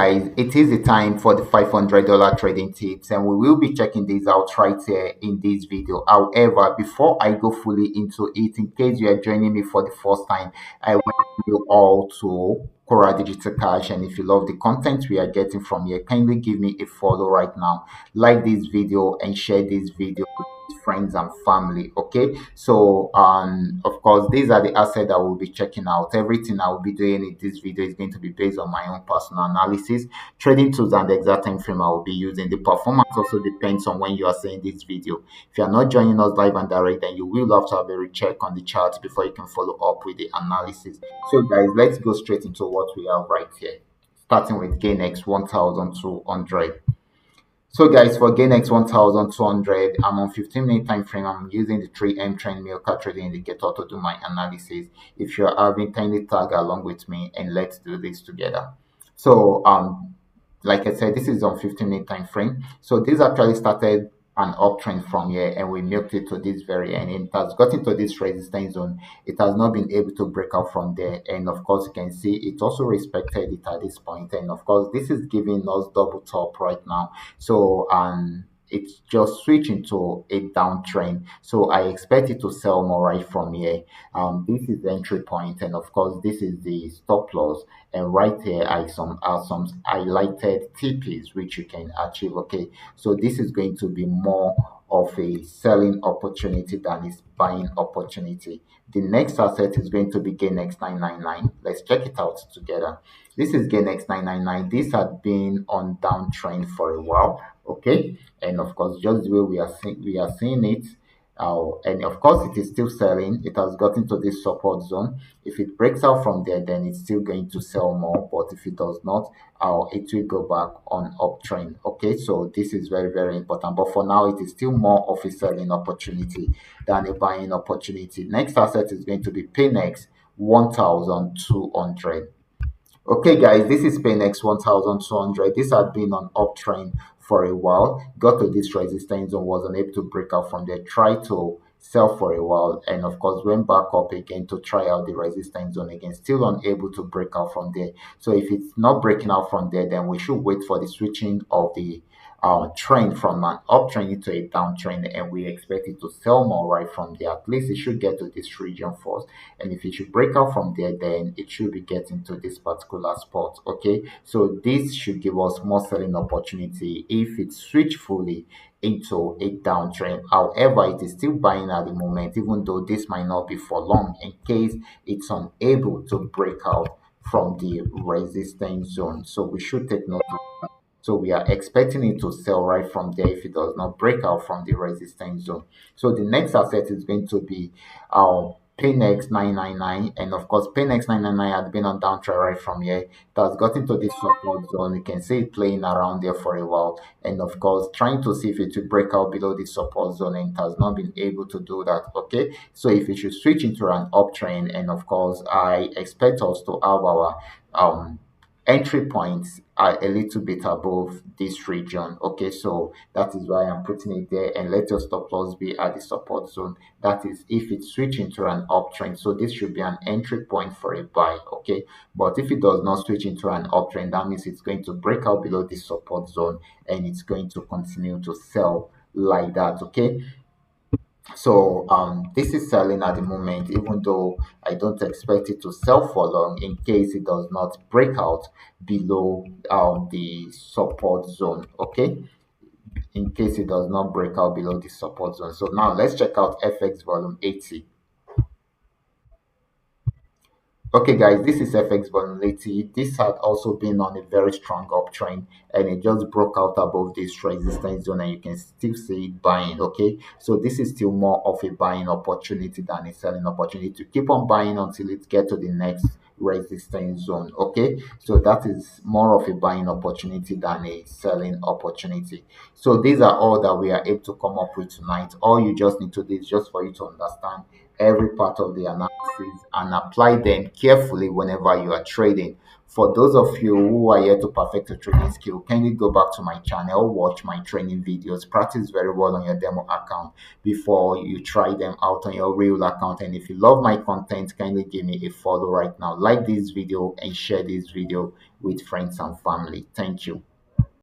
guys, it is the time for the $500 trading tips, and we will be checking these out right here in this video. However, before I go fully into it, in case you are joining me for the first time, I welcome you all to Qora Digital Cash. And if you love the content we are getting from here, kindly give me a follow right now, like this video, and share this video with friends and family. Okay, so of course, these are the assets that we'll be checking out. Everything I will be doing in this video is going to be based on my own personal analysis, trading tools, and the exact time frame I will be using. The performance also depends on when you are seeing this video. If you are not joining us live and direct, then you will have to have a recheck on the chart before you can follow up with the analysis. So guys, let's go straight into what we have right here, starting with GainX 1200. So guys, for GainX 1200, I'm on 15-minute time frame. I'm using the 3M trend Milka trading indicator to do my analysis. If you're having, kindly tag along with me and let's do this together. So like I said, this is on 15-minute time frame. So this actually started an uptrend from here, and we milked it to this very end. It has gotten to this resistance zone. It has not been able to break out from there, and of course you can see it also respected it at this point. And of course this is giving us double top right now. So it's just switching to a downtrend, so I expect it to sell more right from here. This is the entry point, and of course this is the stop loss, and right here I are some highlighted TPs which you can achieve. Okay, so this is going to be more of a selling opportunity than is buying opportunity. The next asset is going to be GainX 999. Let's check it out together. This is GainX 999. This had been on downtrend for a while. Okay, and of course just the way we are seeing it, and of course it is still selling. It has gotten to this support zone. If it breaks out from there, then it's still going to sell more, but if it does not, it will go back on uptrend. Okay, so this is very, very important, but for now it is still more of a selling opportunity than a buying opportunity. Next asset is going to be PayNext 1200. Okay, guys, this is PayNext 1200. This had been on uptrend for a while, got to this resistance zone, was unable to break out from there, tried to sell for a while, and of course went back up again to try out the resistance zone again, still unable to break out from there. So if it's not breaking out from there, then we should wait for the switching of the trend from an uptrend into a downtrend, and we expect it to sell more right from there. At least it should get to this region first, and if it should break out from there, then it should be getting to this particular spot. Okay, so this should give us more selling opportunity if it switch fully into a downtrend. However, it is still buying at the moment, even though this might not be for long, in case it's unable to break out from the resistance zone. So we should take note of that. So we are expecting it to sell right from there if it does not break out from the resistance zone. So the next asset is going to be our PayNext 999, and of course PayNext 999 had been on downtrend right from here. It has gotten to this support zone. You can see it playing around there for a while, and of course trying to see if it will break out below the support zone, and it has not been able to do that. Okay, so if it should switch into an uptrend, and of course I expect us to have our entry points are a little bit above this region. Okay, so that is why I'm putting it there, and let your stop loss be at the support zone. That is if it's switching to an uptrend, so this should be an entry point for a buy. Okay, but if it does not switch into an uptrend, that means it's going to break out below this support zone, and it's going to continue to sell like that. Okay, so this is selling at the moment, even though I don't expect it to sell for long in case it does not break out below the support zone. Okay, in case it does not break out below the support zone. So now let's check out FX volume 80. Okay, guys, this is FX volatility. This had also been on a very strong uptrend, and it just broke out above this resistance zone, and you can still see it buying. Okay, so this is still more of a buying opportunity than a selling opportunity, to keep on buying until it get to the next resistance zone. Okay, so that is more of a buying opportunity than a selling opportunity. So these are all that we are able to come up with tonight. All you just need to do is just for you to understand every part of the analysis and apply them carefully whenever you are trading For those of you who are here to perfect your trading skill, kindly go back to my channel, watch my training videos, practice very well on your demo account before you try them out on your real account. And if you love my content, kindly give me a follow right now. Like this video and share this video with friends and family. Thank you.